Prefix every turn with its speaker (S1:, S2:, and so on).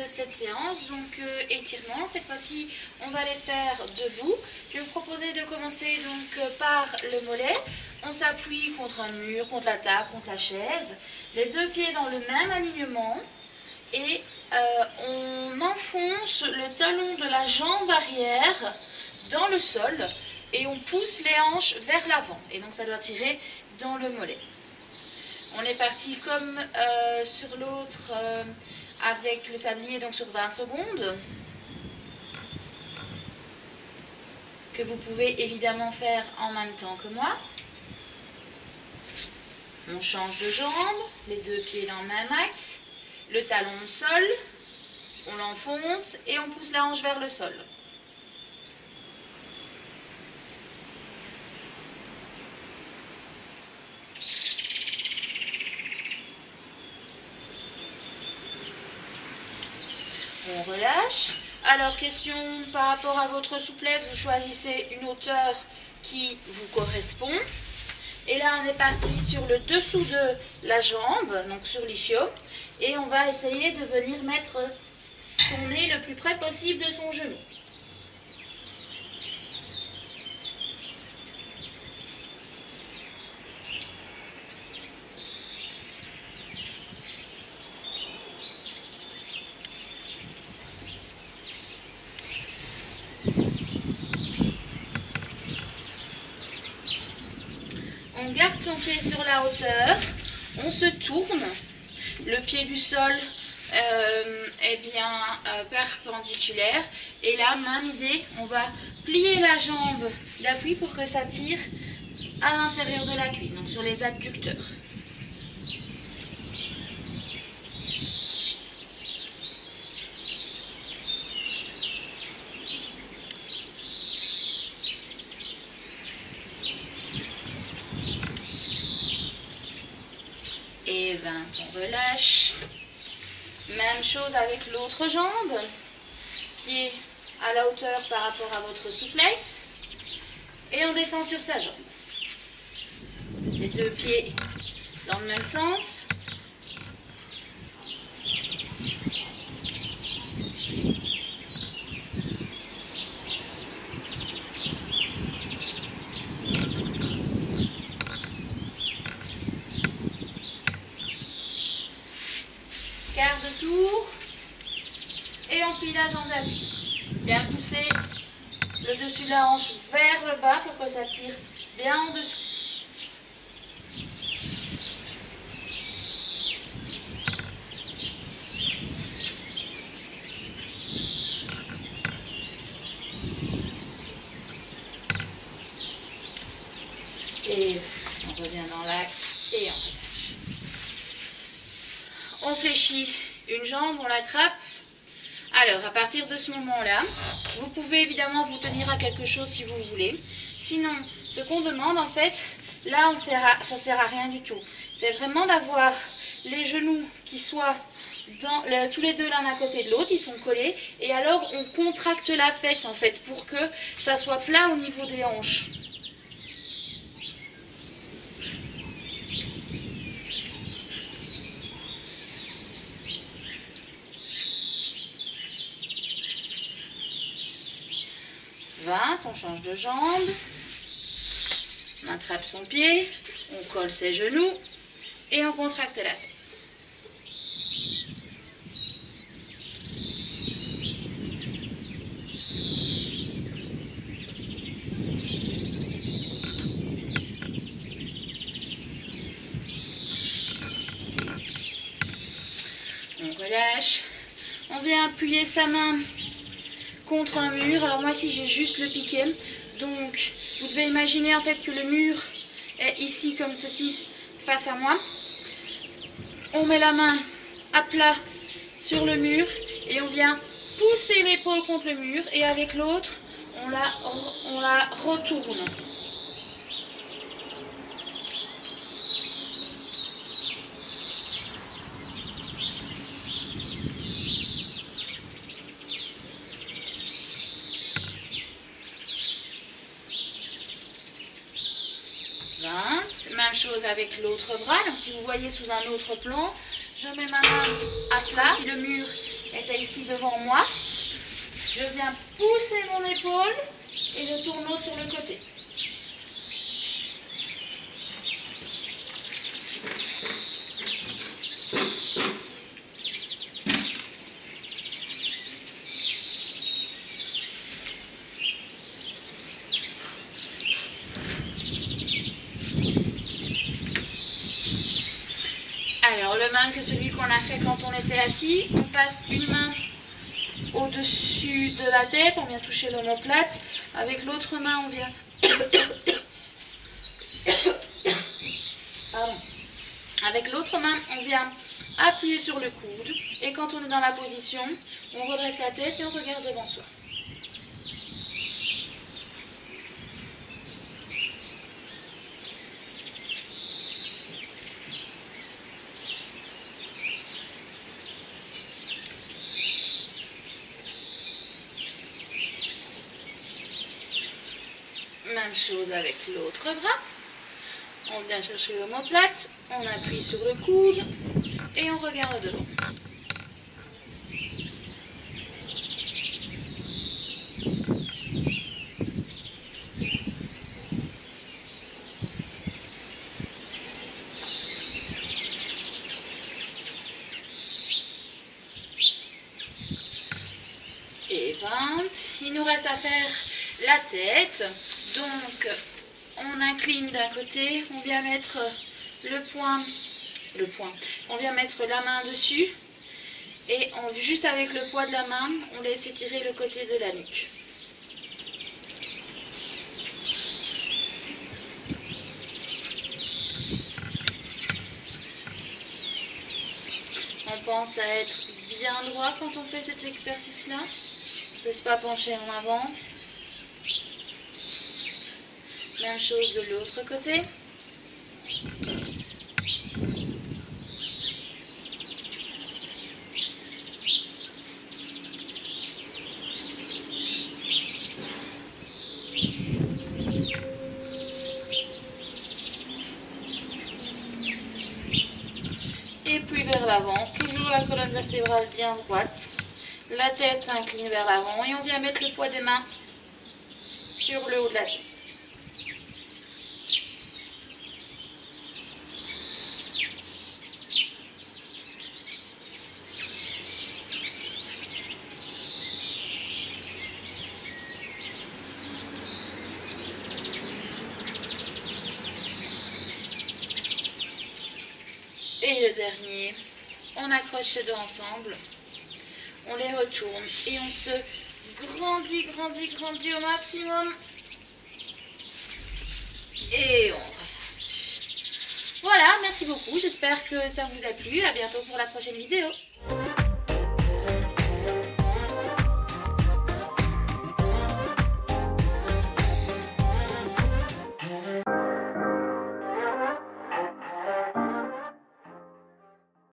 S1: de cette séance, donc étirement. Cette fois-ci, on va les faire debout. Je vais vous proposer de commencer donc par le mollet. On s'appuie contre un mur, contre la table, contre la chaise. Les deux pieds dans le même alignement. Et on enfonce le talon de la jambe arrière dans le sol. Et on pousse les hanches vers l'avant. Et donc ça doit tirer dans le mollet. On est parti comme sur l'autre avec le sablier, donc sur 20 secondes. Que vous pouvez évidemment faire en même temps que moi. On change de jambe, les deux pieds dans le même axe. Le talon au sol, on l'enfonce et on pousse la hanche vers le sol. On relâche. Alors, question par rapport à votre souplesse, vous choisissez une hauteur qui vous correspond. Et là, on est parti sur le dessous de la jambe, donc sur l'ischio. Et on va essayer de venir mettre son nez le plus près possible de son genou. On garde son pied sur la hauteur, on se tourne, le pied du sol est bien perpendiculaire et là, même idée, on va plier la jambe d'appui pour que ça tire à l'intérieur de la cuisse, donc sur les adducteurs. Et 20, on relâche. Même chose avec l'autre jambe. Pied à la hauteur par rapport à votre souplesse. Et on descend sur sa jambe. Les deux pieds dans le même sens. Quart de tour et on plie la jambe d'appui. Bien pousser le dessus de la hanche vers le bas pour que ça tire bien en dessous. Et on revient dans l'axe et on relâche. On fléchit une jambe, on l'attrape. Alors, à partir de ce moment-là, vous pouvez évidemment vous tenir à quelque chose si vous voulez. Sinon, ce qu'on demande, en fait, là, ça ne sert à rien du tout. C'est vraiment d'avoir les genoux qui soient tous les deux l'un à côté de l'autre, ils sont collés. Et alors, on contracte la fesse, en fait, pour que ça soit plat au niveau des hanches. On change de jambe, on attrape son pied, on colle ses genoux et on contracte la fesse. On relâche, on vient appuyer sa main contre un mur. Alors moi ici j'ai juste le piquet, donc vous devez imaginer en fait que le mur est ici comme ceci face à moi. On met la main à plat sur le mur et on vient pousser l'épaule contre le mur et avec l'autre on la retourne. Même chose avec l'autre bras. Donc si vous voyez sous un autre plan, je mets ma main à plat. Si le mur est ici devant moi. Je viens pousser mon épaule et je tourne l'autre sur le côté. Alors le même que celui qu'on a fait quand on était assis, on passe une main au-dessus de la tête, on vient toucher l'omoplate, avec l'autre main on vient Pardon. Avec l'autre main on vient appuyer sur le coude et quand on est dans la position, on redresse la tête et on regarde devant soi. Même chose avec l'autre bras. On vient chercher l'omoplate, on appuie sur le coude et on regarde devant. Et 20. Il nous reste à faire la tête. Donc, on incline d'un côté, on vient mettre on vient mettre la main dessus et juste avec le poids de la main, on laisse étirer le côté de la nuque. On pense à être bien droit quand on fait cet exercice-là. On ne se laisse pas pencher en avant. Même chose de l'autre côté. Et puis vers l'avant, toujours la colonne vertébrale bien droite. La tête s'incline vers l'avant et on vient mettre le poids des mains sur le haut de la tête. Et le dernier, on accroche ces deux ensemble, on les retourne et on se grandit au maximum. Et on relâche. Voilà, merci beaucoup, j'espère que ça vous a plu, à bientôt pour la prochaine vidéo.